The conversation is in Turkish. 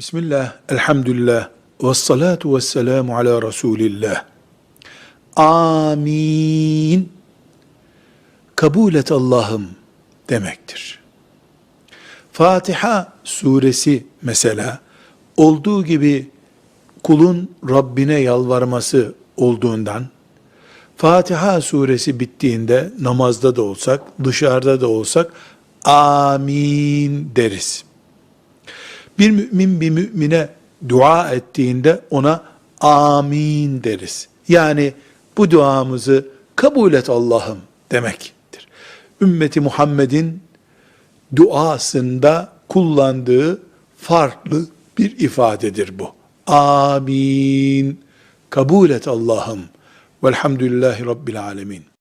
Bismillah, elhamdülillah, ve salatu ve selamu ala Resulillah. Amin. Kabul et Allah'ım demektir. Fatiha suresi mesela olduğu gibi kulun Rabbine yalvarması olduğundan, Fatiha suresi bittiğinde namazda da olsak, dışarıda da olsak amin deriz. Bir mümin bir mümine dua ettiğinde ona amin deriz. Yani bu duamızı kabul et Allah'ım demektir. Ümmeti Muhammed'in duasında kullandığı farklı bir ifadedir bu. Amin. Kabul et Allah'ım. Velhamdülillahi Rabbil alemin.